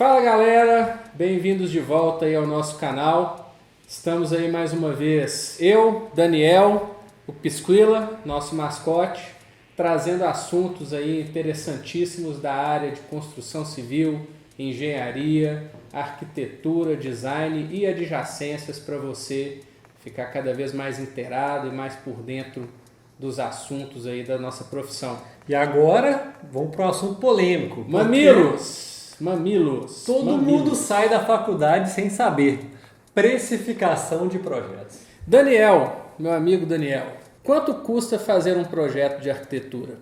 Fala galera, bem-vindos de volta aí ao nosso canal. Estamos aí mais uma vez, eu, Daniel, o Pisquila, nosso mascote, trazendo assuntos aí interessantíssimos da área de construção civil, engenharia, arquitetura, design e adjacências para você ficar cada vez mais inteirado e mais por dentro dos assuntos aí da nossa profissão. E agora, vamos para um assunto polêmico. Mamilos. Todo mundo sai da faculdade sem saber. Precificação de projetos. Daniel, meu amigo Daniel, quanto custa fazer um projeto de arquitetura?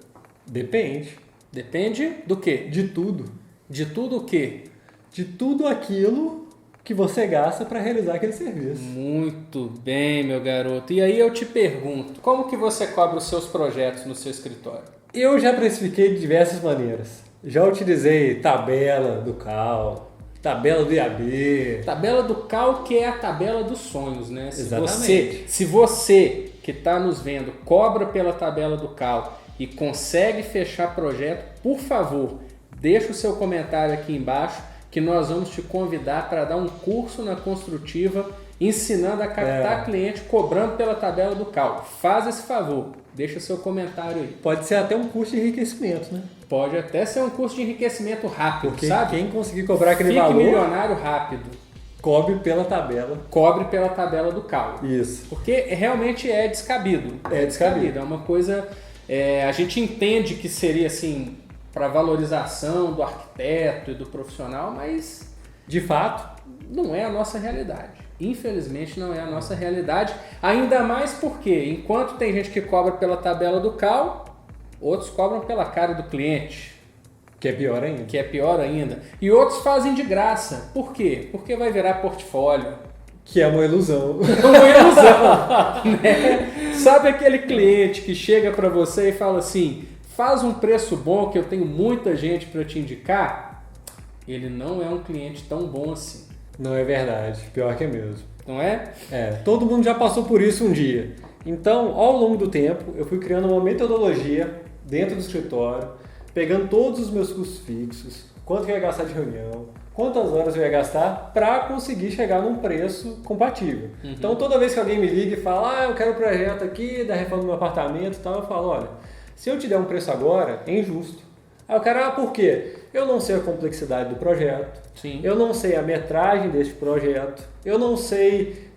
Depende. Depende do quê? De tudo. De tudo o quê? De tudo aquilo que você gasta para realizar aquele serviço. Muito bem, meu garoto. E aí eu te pergunto, como que você cobra os seus projetos no seu escritório? Eu já precifiquei de diversas maneiras. Já utilizei tabela do CAL, tabela do IAB. Tabela do CAL, que é a tabela dos sonhos, né? Exatamente. Se você que está nos vendo cobra pela tabela do CAL e consegue fechar projeto, por favor, deixa o seu comentário aqui embaixo que nós vamos te convidar para dar um curso na Construtiva ensinando a captar cliente cobrando pela tabela do CAL. Faz esse favor, deixa seu comentário aí. Pode ser até um curso de enriquecimento, né? Pode até ser um curso de enriquecimento rápido, porque sabe? Quem conseguir cobrar aquele Fique valor, milionário rápido. cobre pela tabela. Cobre pela tabela do CAL. Isso. Porque realmente é descabido. É descabido. É uma coisa... a gente entende que seria assim para valorização do arquiteto e do profissional, mas de fato não é a nossa realidade. Infelizmente não é a nossa realidade. Ainda mais porque enquanto tem gente que cobra pela tabela do CAL, outros cobram pela cara do cliente. Que é pior ainda. Que é pior ainda. E outros fazem de graça. Por quê? Porque vai virar portfólio. Que é uma ilusão. Uma ilusão. Né? Sabe aquele cliente que chega para você e fala assim, faz um preço bom que eu tenho muita gente para te indicar? Ele não é um cliente tão bom assim. Não é verdade. Pior que é mesmo. Não é? Todo mundo já passou por isso um dia. Então, ao longo do tempo, eu fui criando uma metodologia dentro do escritório, pegando todos os meus custos fixos, quanto eu ia gastar de reunião, quantas horas eu ia gastar para conseguir chegar num preço compatível. Uhum. Então, toda vez que alguém me liga e fala, eu quero um projeto aqui da reforma do meu apartamento e tal, eu falo, olha, se eu te der um preço agora, é injusto. Aí o cara, por quê? Eu não sei a complexidade do projeto, Sim. Eu não sei a metragem deste projeto, eu não sei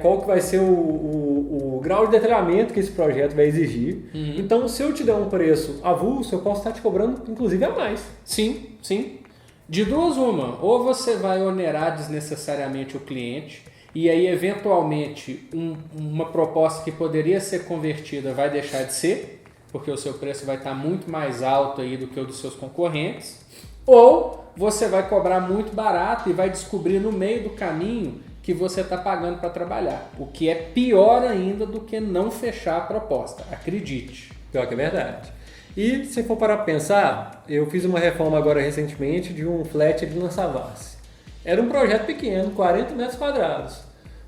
qual que vai ser o grau de detalhamento que esse projeto vai exigir. Uhum. Então, se eu te der um preço avulso, eu posso estar te cobrando, inclusive, a mais. Sim, sim. De duas uma, ou você vai onerar desnecessariamente o cliente e aí, eventualmente, uma proposta que poderia ser convertida vai deixar de ser, porque o seu preço vai estar muito mais alto aí do que o dos seus concorrentes, ou você vai cobrar muito barato e vai descobrir no meio do caminho que você está pagando para trabalhar, o que é pior ainda do que não fechar a proposta, acredite. Pior que é verdade. E se for parar para pensar, eu fiz uma reforma agora recentemente de um flat ali na Savassi. Era um projeto pequeno, 40 metros quadrados,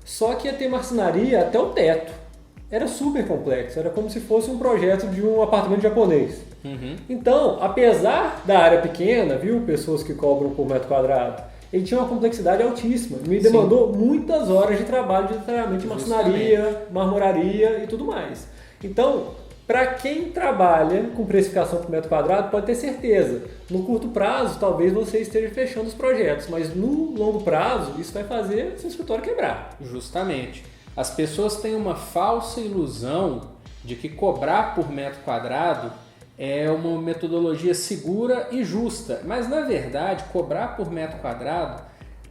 só que ia ter marcenaria até o teto. Era super complexo, era como se fosse um projeto de um apartamento japonês. Uhum. Então, apesar da área pequena, viu, pessoas que cobram por metro quadrado, ele tinha uma complexidade altíssima. Me demandou muitas horas de trabalho de detalhamento de marcenaria, marmoraria e tudo mais. Então, para quem trabalha com precificação por metro quadrado, pode ter certeza. No curto prazo, talvez você esteja fechando os projetos, mas no longo prazo, isso vai fazer seu escritório quebrar. Justamente. As pessoas têm uma falsa ilusão de que cobrar por metro quadrado é uma metodologia segura e justa, mas na verdade cobrar por metro quadrado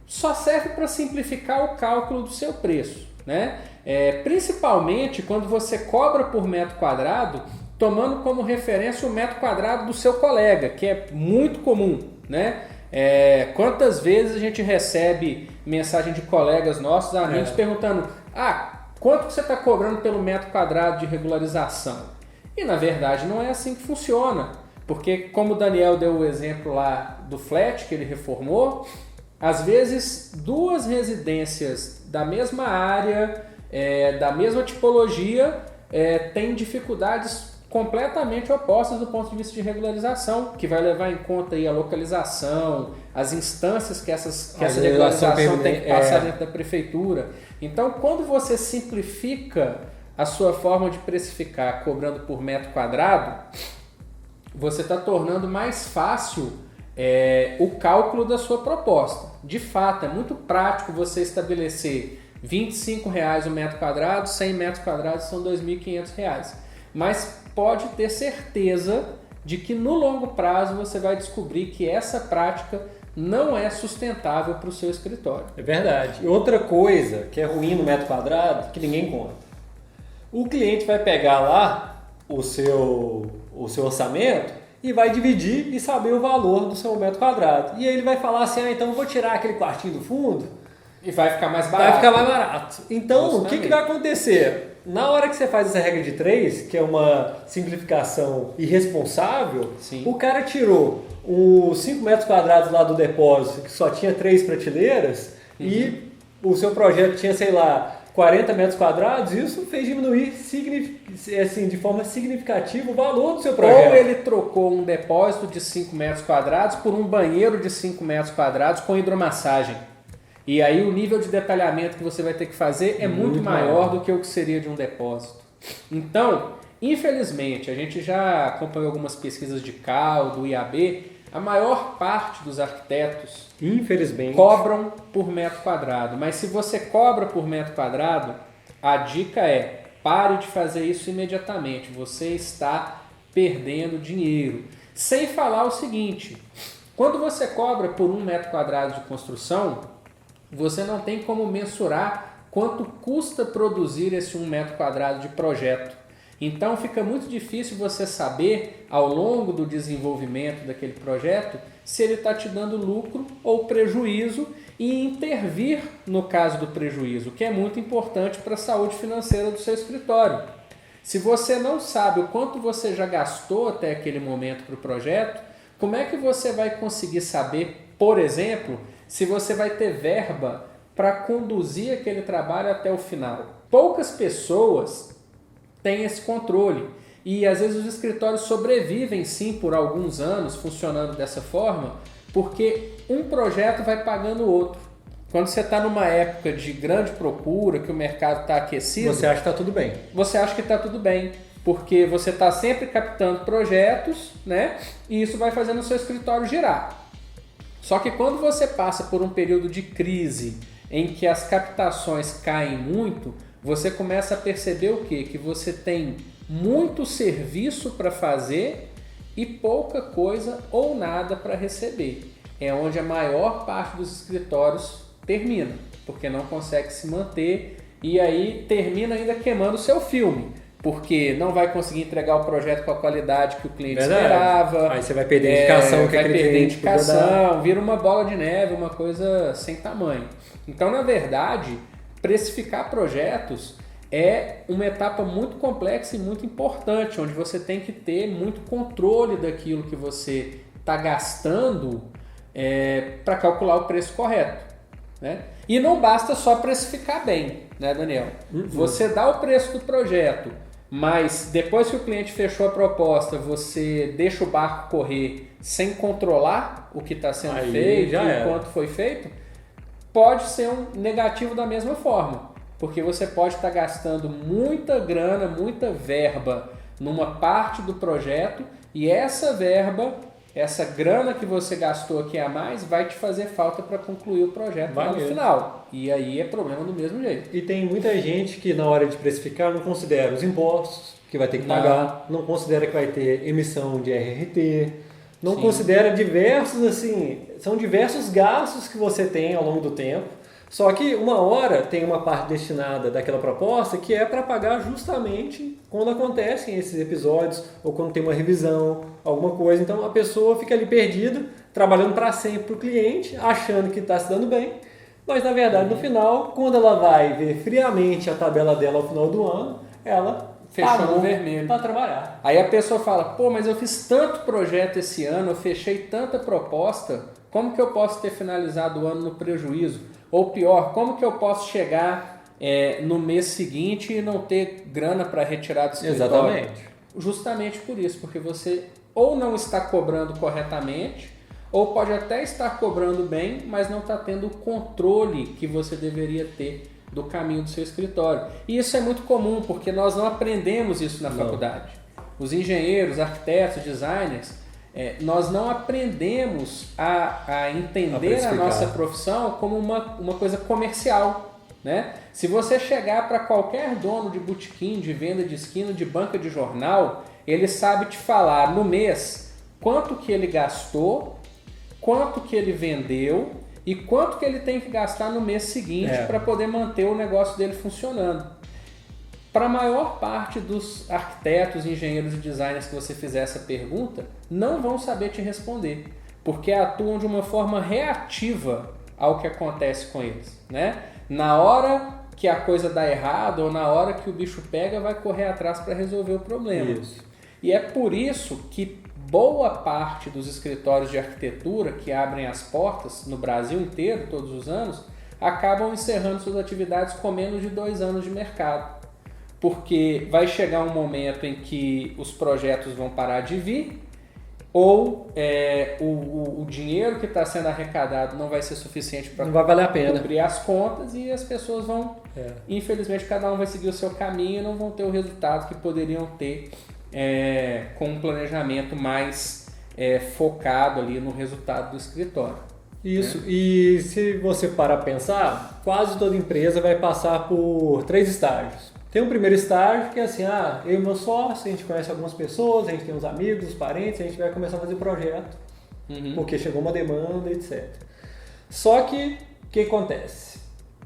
só serve para simplificar o cálculo do seu preço, né? Principalmente quando você cobra por metro quadrado tomando como referência o metro quadrado do seu colega, que é muito comum, né? Quantas vezes a gente recebe mensagem de colegas nossos, amigos, perguntando quanto que você está cobrando pelo metro quadrado de regularização? E na verdade não é assim que funciona, porque como o Daniel deu o exemplo lá do flat que ele reformou, às vezes duas residências da mesma área, da mesma tipologia, têm dificuldades completamente opostas do ponto de vista de regularização, que vai levar em conta aí a localização, as instâncias que essa regularização tem que passar dentro da prefeitura. Então, quando você simplifica a sua forma de precificar cobrando por metro quadrado, você está tornando mais fácil o cálculo da sua proposta. De fato, é muito prático você estabelecer R$ 25,00 o metro quadrado, 100 metros quadrados são R$ 2.500. Mas pode ter certeza de que no longo prazo você vai descobrir que essa prática não é sustentável para o seu escritório. É verdade. E outra coisa que é ruim no metro quadrado, que ninguém conta. O cliente vai pegar lá o seu orçamento e vai dividir e saber o valor do seu metro quadrado. E aí ele vai falar assim, então eu vou tirar aquele quartinho do fundo e vai ficar mais barato. Vai ficar mais barato. Então, o que vai acontecer? Na hora que você faz essa regra de 3, que é uma simplificação irresponsável, Sim. O cara tirou os 5 metros quadrados lá do depósito, que só tinha 3 prateleiras, e o seu projeto tinha, sei lá, 40 metros quadrados, isso fez diminuir de forma significativa o valor do seu projeto. Ou ele trocou um depósito de 5 metros quadrados por um banheiro de 5 metros quadrados com hidromassagem. E aí o nível de detalhamento que você vai ter que fazer é muito maior do que o que seria de um depósito. Então, infelizmente, a gente já acompanhou algumas pesquisas de CAL, do IAB, a maior parte dos arquitetos, infelizmente, cobram por metro quadrado. Mas se você cobra por metro quadrado, a dica é, pare de fazer isso imediatamente. Você está perdendo dinheiro. Sem falar o seguinte, quando você cobra por 1 metro quadrado de construção, você não tem como mensurar quanto custa produzir esse 1 metro quadrado de projeto. Então fica muito difícil você saber, ao longo do desenvolvimento daquele projeto, se ele está te dando lucro ou prejuízo e intervir no caso do prejuízo, que é muito importante para a saúde financeira do seu escritório. Se você não sabe o quanto você já gastou até aquele momento para o projeto, como é que você vai conseguir saber, por exemplo, se você vai ter verba para conduzir aquele trabalho até o final? Poucas pessoas têm esse controle e às vezes os escritórios sobrevivem sim por alguns anos funcionando dessa forma, porque um projeto vai pagando o outro. Quando você está numa época de grande procura, que o mercado está aquecido, você acha que está tudo bem. Você acha que está tudo bem, porque você está sempre captando projetos, né? E isso vai fazendo o seu escritório girar. Só que quando você passa por um período de crise em que as captações caem muito, você começa a perceber o quê? Que você tem muito serviço para fazer e pouca coisa ou nada para receber. É onde a maior parte dos escritórios termina, porque não consegue se manter e aí termina ainda queimando o seu filme. Porque não vai conseguir entregar o projeto com a qualidade que o cliente esperava. Aí você vai perder a indicação que vai aquele perder cliente indicação, vira uma bola de neve, uma coisa sem tamanho. Então, na verdade, precificar projetos é uma etapa muito complexa e muito importante, onde você tem que ter muito controle daquilo que você está gastando para calcular o preço correto, né? E não basta só precificar bem, né, Daniel? Você dá o preço do projeto, mas depois que o cliente fechou a proposta, você deixa o barco correr sem controlar o que está sendo feito e quanto foi feito, pode ser um negativo da mesma forma. Porque você pode estar gastando muita grana, muita verba numa parte do projeto e essa verba, essa grana que você gastou aqui a mais vai te fazer falta para concluir o projeto lá no final. E aí é problema do mesmo jeito. E tem muita gente que na hora de precificar não considera os impostos que vai ter que pagar, não considera que vai ter emissão de RRT, não considera são diversos gastos que você tem ao longo do tempo. Só que uma hora tem uma parte destinada daquela proposta que é para pagar justamente quando acontecem esses episódios ou quando tem uma revisão, alguma coisa. Então a pessoa fica ali perdida, trabalhando para sempre para o cliente, achando que está se dando bem, mas na verdade no final, quando ela vai ver friamente a tabela dela ao final do ano, ela fechou no vermelho para trabalhar. Aí a pessoa fala, pô, mas eu fiz tanto projeto esse ano, eu fechei tanta proposta, como que eu posso ter finalizado o ano no prejuízo? Ou pior, como que eu posso chegar no mês seguinte e não ter grana para retirar do escritório? Exatamente. justamente por isso, porque você ou não está cobrando corretamente, ou pode até estar cobrando bem, mas não está tendo o controle que você deveria ter do caminho do seu escritório. E isso é muito comum, porque nós não aprendemos isso na faculdade. Os engenheiros, arquitetos, designers, nós não aprendemos a entender a nossa profissão como uma coisa comercial. Né? Se você chegar para qualquer dono de botequim, de venda de esquina, de banca de jornal, ele sabe te falar no mês quanto que ele gastou, quanto que ele vendeu e quanto que ele tem que gastar no mês seguinte para poder manter o negócio dele funcionando. Para a maior parte dos arquitetos, engenheiros e designers que você fizer essa pergunta, não vão saber te responder, porque atuam de uma forma reativa ao que acontece com eles. Né? Na hora que a coisa dá errado ou na hora que o bicho pega, vai correr atrás para resolver o problema. Isso. E é por isso que boa parte dos escritórios de arquitetura que abrem as portas no Brasil inteiro, todos os anos, acabam encerrando suas atividades com menos de 2 anos de mercado. Porque vai chegar um momento em que os projetos vão parar de vir, ou o dinheiro que está sendo arrecadado não vai ser suficiente para cobrir as contas e as pessoas vão, infelizmente, cada um vai seguir o seu caminho e não vão ter o resultado que poderiam ter com um planejamento mais focado ali no resultado do escritório. Isso, e se você parar a pensar, quase toda empresa vai passar por 3 estágios. Tem um primeiro estágio que é assim, eu e meu sócio, a gente conhece algumas pessoas, a gente tem uns amigos, os parentes, a gente vai começar a fazer projeto, porque chegou uma demanda, etc. Só que, o que acontece?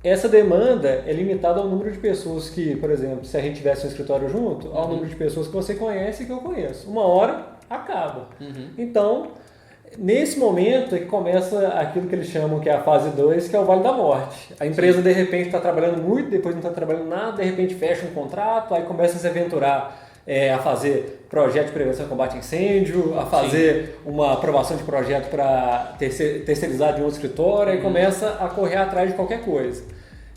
Essa demanda é limitada ao número de pessoas que, por exemplo, se a gente tivesse um escritório junto, ao número de pessoas que você conhece e que eu conheço. Uma hora, acaba. Então, nesse momento é que começa aquilo que eles chamam que é a fase 2, que é o Vale da Morte. A empresa, de repente, está trabalhando muito, depois não está trabalhando nada, de repente fecha um contrato, aí começa a se aventurar a fazer projeto de prevenção e combate a incêndio, a fazer uma aprovação de projeto para terceirizar de um outro escritório, aí começa a correr atrás de qualquer coisa.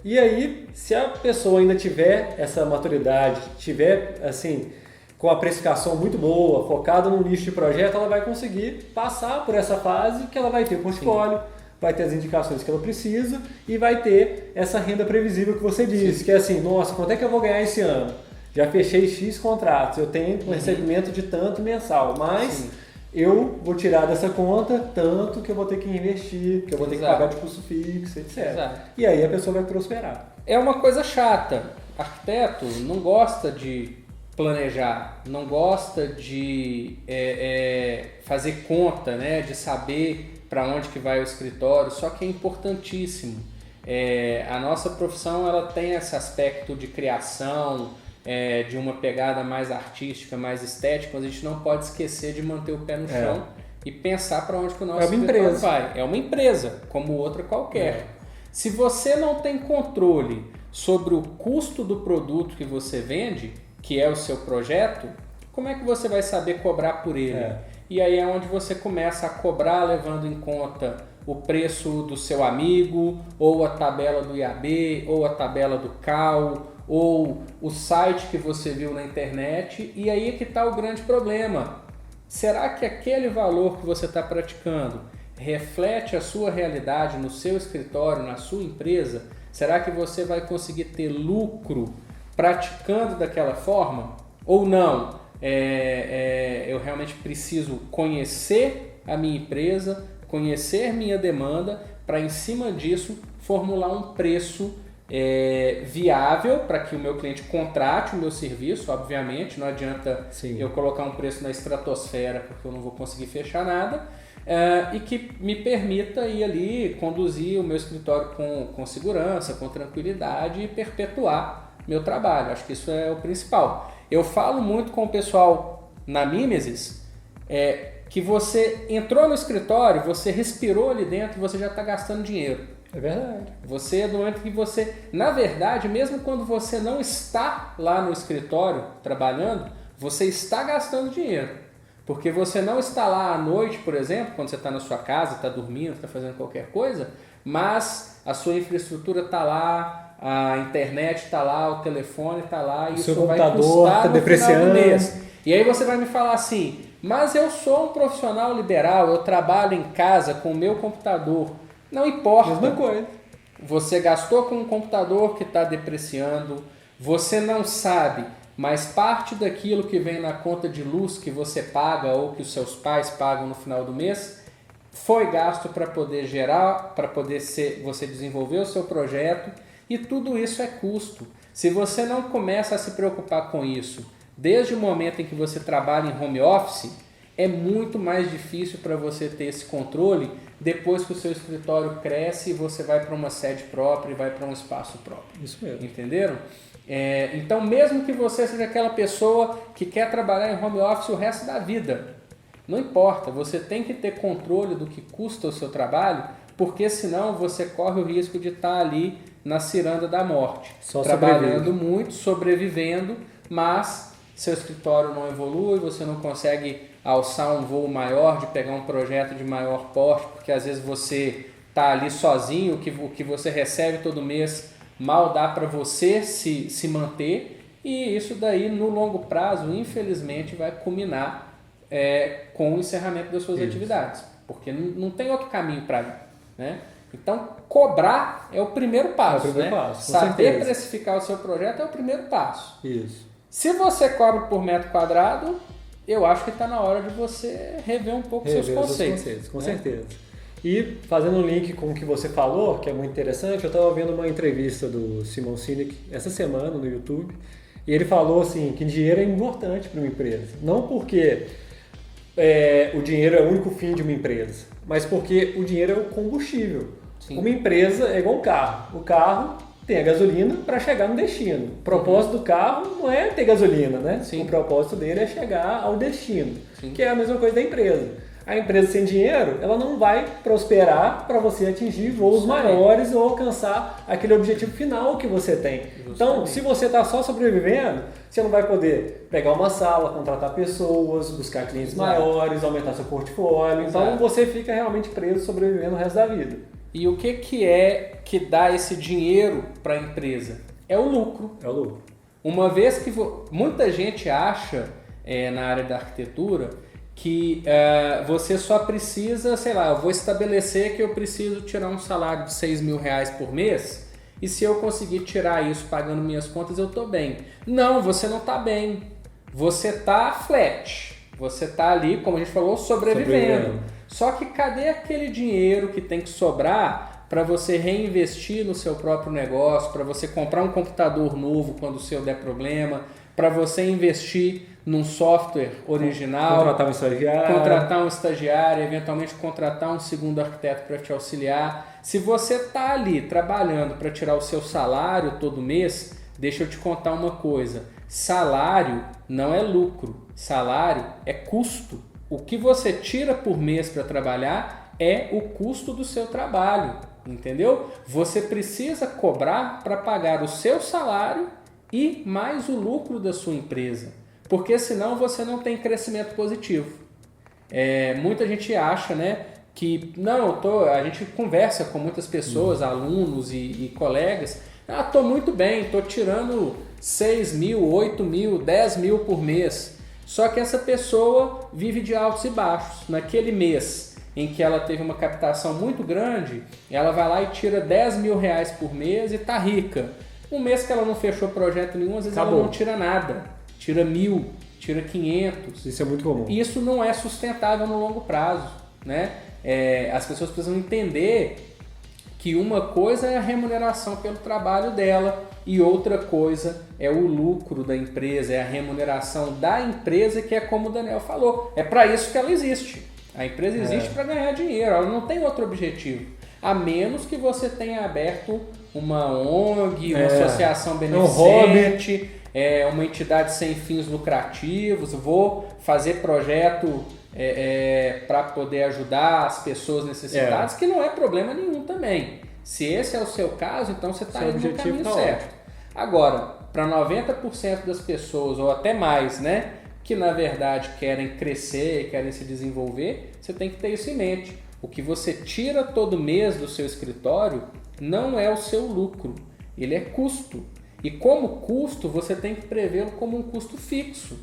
E aí, se a pessoa ainda tiver essa maturidade, tiver, assim, com a precificação muito boa, focada no nicho de projeto, ela vai conseguir passar por essa fase que ela vai ter portfólio, vai ter as indicações que ela precisa e vai ter essa renda previsível que você disse, que é assim, nossa, quanto é que eu vou ganhar esse ano? Já fechei X contratos, eu tenho um recebimento de tanto mensal, mas eu vou tirar dessa conta tanto que eu vou ter que investir, que eu vou ter que pagar de custo fixo, etc. E aí a pessoa vai prosperar. É uma coisa chata. Arquiteto não gosta de planejar, não gosta de fazer conta, né, de saber para onde que vai o escritório, só que é importantíssimo. A nossa profissão ela tem esse aspecto de criação, de uma pegada mais artística, mais estética, mas a gente não pode esquecer de manter o pé no chão e pensar para onde que o nosso escritório vai. É uma empresa, como outra qualquer. Se você não tem controle sobre o custo do produto que você vende, que é o seu projeto, como é que você vai saber cobrar por ele? E aí é onde você começa a cobrar levando em conta o preço do seu amigo, ou a tabela do IAB, ou a tabela do CAL, ou o site que você viu na internet, e aí é que está o grande problema. Será que aquele valor que você está praticando reflete a sua realidade no seu escritório, na sua empresa? Será que você vai conseguir ter lucro praticando daquela forma? Ou não? Eu realmente preciso conhecer a minha empresa, conhecer minha demanda, para em cima disso formular um preço viável para que o meu cliente contrate o meu serviço. Obviamente, não adianta eu colocar um preço na estratosfera porque eu não vou conseguir fechar nada, e que me permita ir ali conduzir o meu escritório com segurança, com tranquilidade e perpetuar meu trabalho. Acho que isso é o principal. Eu falo muito com o pessoal na Mimesis que você entrou no escritório, você respirou ali dentro e você já está gastando dinheiro. É verdade. Você, no momento que você, na verdade, mesmo quando você não está lá no escritório trabalhando, você está gastando dinheiro. Porque você não está lá à noite, por exemplo, quando você está na sua casa, está dormindo, está fazendo qualquer coisa, mas a sua infraestrutura está lá, a internet está lá, o telefone está lá, e isso vai custar no final do mês. E aí você vai me falar assim, mas eu sou um profissional liberal, eu trabalho em casa com o meu computador. Não importa. Mesma coisa. Você gastou com um computador que está depreciando, você não sabe, mas parte daquilo que vem na conta de luz que você paga ou que os seus pais pagam no final do mês foi gasto para poder gerar, para poder você desenvolver o seu projeto, e tudo isso é custo. Se você não começa a se preocupar com isso desde o momento em que você trabalha em home office, é muito mais difícil para você ter esse controle depois que o seu escritório cresce e você vai para uma sede própria e vai para um espaço próprio. Isso mesmo. Entenderam? Então, mesmo que você seja aquela pessoa que quer trabalhar em home office o resto da vida, não importa, você tem que ter controle do que custa o seu trabalho, porque senão você corre o risco de estar ali na ciranda da morte, só trabalhando muito, sobrevivendo, mas seu escritório não evolui, você não consegue alçar um voo maior, de pegar um projeto de maior porte, porque às vezes você está ali sozinho, o que você recebe todo mês mal dá para você se manter, e isso daí no longo prazo, infelizmente, vai culminar com o encerramento das suas atividades, porque não tem outro caminho para ir, né? Então, cobrar é o primeiro passo, Saber precificar o seu projeto é o primeiro passo. Isso. Se você cobra por metro quadrado, eu acho que está na hora de você rever um pouco seus conceitos. Com certeza. E fazendo um link com o que você falou, que é muito interessante, eu estava vendo uma entrevista do Simon Sinek essa semana no YouTube, e ele falou assim, que dinheiro é importante para uma empresa. Não porque o dinheiro é o único fim de uma empresa, mas porque o dinheiro é o combustível. Sim. Uma empresa é igual um carro. O carro tem a gasolina para chegar no destino. O propósito do carro não é ter gasolina, né? Sim. O propósito dele é chegar ao destino, que é a mesma coisa da empresa. A empresa sem dinheiro, ela não vai prosperar para você atingir voos maiores ou alcançar aquele objetivo final que você tem. Então, se você está só sobrevivendo, você não vai poder pegar uma sala, contratar pessoas, buscar clientes maiores, aumentar seu portfólio. Então, você fica realmente preso, sobrevivendo o resto da vida. E o que é que dá esse dinheiro para a empresa? É o lucro. É o lucro. Uma vez que muita gente acha na área da arquitetura que você só precisa, sei lá, eu vou estabelecer que eu preciso tirar um salário de R$6.000 por mês e se eu conseguir tirar isso pagando minhas contas eu estou bem. Não, você não está bem. Você está flat. Você está ali, como a gente falou, sobrevivendo. Só que cadê aquele dinheiro que tem que sobrar para você reinvestir no seu próprio negócio, para você comprar um computador novo quando o seu der problema, para você investir num software original, contratar um estagiário, eventualmente contratar um segundo arquiteto para te auxiliar. Se você está ali trabalhando para tirar o seu salário todo mês, deixa eu te contar uma coisa, salário não é lucro, salário é custo. O que você tira por mês para trabalhar é o custo do seu trabalho, entendeu? Você precisa cobrar para pagar o seu salário e mais o lucro da sua empresa, porque senão você não tem crescimento positivo. Muita gente acha, né, que a gente conversa com muitas pessoas, alunos e colegas, estou muito bem, estou tirando 6 mil, 8 mil, 10 mil por mês. Só que essa pessoa vive de altos e baixos. Naquele mês em que ela teve uma captação muito grande, ela vai lá e tira R$10.000 por mês e está rica. Um mês que ela não fechou projeto nenhum, às vezes ela não tira nada. Tira 1.000, tira 500. Isso é muito comum. Isso não é sustentável no longo prazo, né? As pessoas precisam entender que uma coisa é a remuneração pelo trabalho dela e outra coisa é o lucro da empresa, é a remuneração da empresa, que é como o Daniel falou. É para isso que ela existe. A empresa existe para ganhar dinheiro, ela não tem outro objetivo. A menos que você tenha aberto uma ONG, uma associação beneficente, uma entidade sem fins lucrativos, vou fazer projeto para poder ajudar as pessoas necessitadas, que não é problema nenhum também. Se esse é o seu caso, então você está indo no caminho certo. Agora, para 90% das pessoas, ou até mais, né, que na verdade querem crescer e querem se desenvolver, você tem que ter isso em mente. O que você tira todo mês do seu escritório não é o seu lucro, ele é custo. E como custo, você tem que prevê-lo como um custo fixo.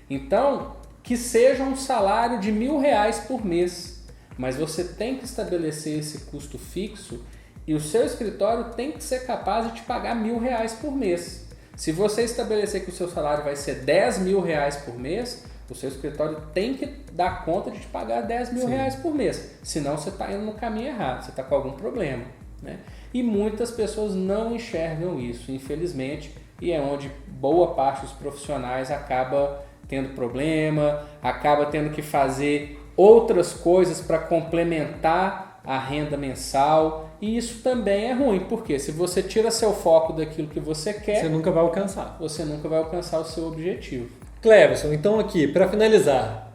Então, que seja um salário de R$1.000 por mês, mas você tem que estabelecer esse custo fixo e o seu escritório tem que ser capaz de te pagar R$1.000 por mês. Se você estabelecer que o seu salário vai ser R$10.000 por mês, o seu escritório tem que dar conta de te pagar R$10.000 por mês. Senão você está indo no caminho errado, você está com algum problema, né? E muitas pessoas não enxergam isso, infelizmente, e é onde boa parte dos profissionais acaba tendo problema, acaba tendo que fazer outras coisas para complementar a renda mensal, e isso também é ruim, porque se você tira seu foco daquilo que você quer, você nunca vai alcançar. Você nunca vai alcançar o seu objetivo. Cleverson, então aqui, para finalizar,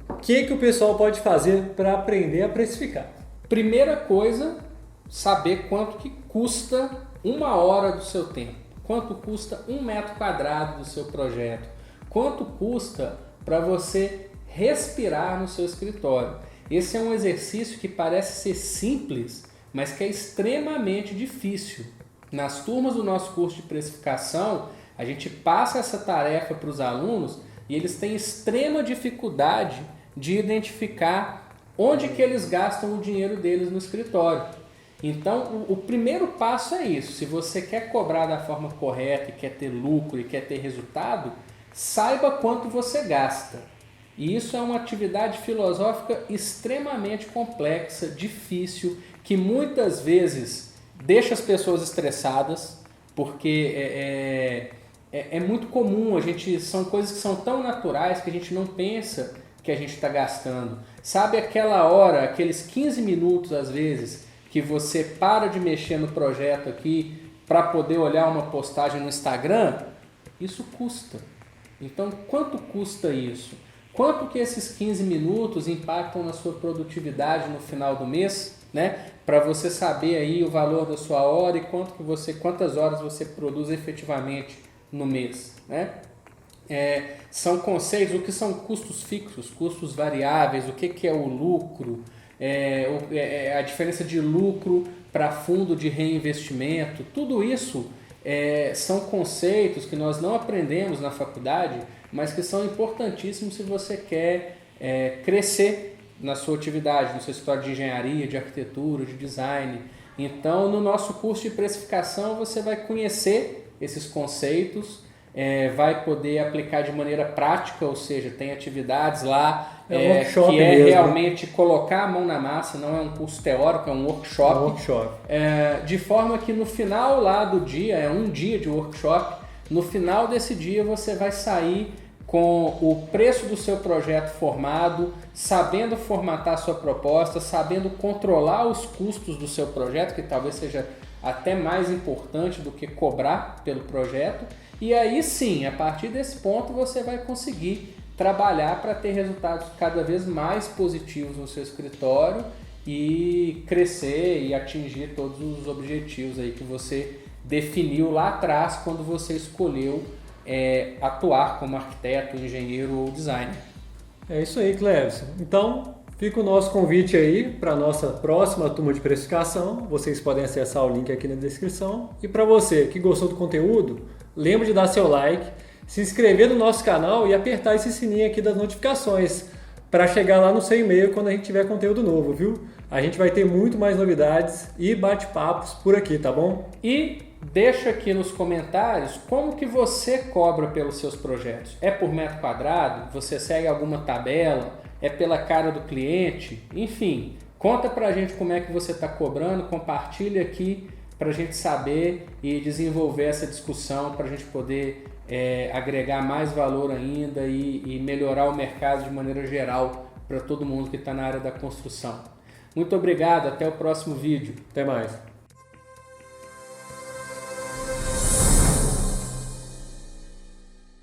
o que o pessoal pode fazer para aprender a precificar? Primeira coisa, saber quanto que custa 1 hora do seu tempo, quanto custa 1 metro quadrado do seu projeto, quanto custa para você respirar no seu escritório. Esse é um exercício que parece ser simples, mas que é extremamente difícil. Nas turmas do nosso curso de precificação, a gente passa essa tarefa para os alunos e eles têm extrema dificuldade de identificar onde que eles gastam o dinheiro deles no escritório. Então, o primeiro passo é isso. Se você quer cobrar da forma correta e quer ter lucro e quer ter resultado, saiba quanto você gasta. E isso é uma atividade filosófica extremamente complexa, difícil, que muitas vezes deixa as pessoas estressadas, porque é muito comum, são coisas que são tão naturais que a gente não pensa que a gente está gastando. Sabe aquela hora, aqueles 15 minutos às vezes, que você para de mexer no projeto aqui para poder olhar uma postagem no Instagram? Isso custa. Então, quanto custa isso? Quanto que esses 15 minutos impactam na sua produtividade no final do mês, né? Para você saber aí o valor da sua hora e quantas horas você produz efetivamente no mês, né? São conceitos, o que são custos fixos, custos variáveis, o que é o lucro, a diferença de lucro para fundo de reinvestimento, tudo isso são conceitos que nós não aprendemos na faculdade, mas que são importantíssimos se você quer crescer na sua atividade, no seu escritório de engenharia, de arquitetura, de design. Então, no nosso curso de precificação, você vai conhecer esses conceitos, vai poder aplicar de maneira prática, ou seja, tem atividades lá que mesmo, realmente colocar a mão na massa, não é um curso teórico, é um workshop. De forma que no final lá do dia, é um dia de workshop, no final desse dia você vai sair com o preço do seu projeto formado, sabendo formatar a sua proposta, sabendo controlar os custos do seu projeto, que talvez seja até mais importante do que cobrar pelo projeto. E aí sim, a partir desse ponto você vai conseguir trabalhar para ter resultados cada vez mais positivos no seu escritório e crescer e atingir todos os objetivos aí que você definiu lá atrás quando você escolheu atuar como arquiteto, engenheiro ou designer. É isso aí, Cleverson. Então, fica o nosso convite aí para a nossa próxima turma de precificação. Vocês podem acessar o link aqui na descrição. E para você que gostou do conteúdo, lembre de dar seu like, se inscrever no nosso canal e apertar esse sininho aqui das notificações para chegar lá no seu e-mail quando a gente tiver conteúdo novo, viu? A gente vai ter muito mais novidades e bate-papos por aqui, tá bom? E deixa aqui nos comentários como que você cobra pelos seus projetos. É por metro quadrado? Você segue alguma tabela? É pela cara do cliente? Enfim, conta pra gente como é que você está cobrando, compartilha aqui para a gente saber e desenvolver essa discussão, para a gente poder agregar mais valor ainda e melhorar o mercado de maneira geral para todo mundo que está na área da construção. Muito obrigado, até o próximo vídeo. Até mais.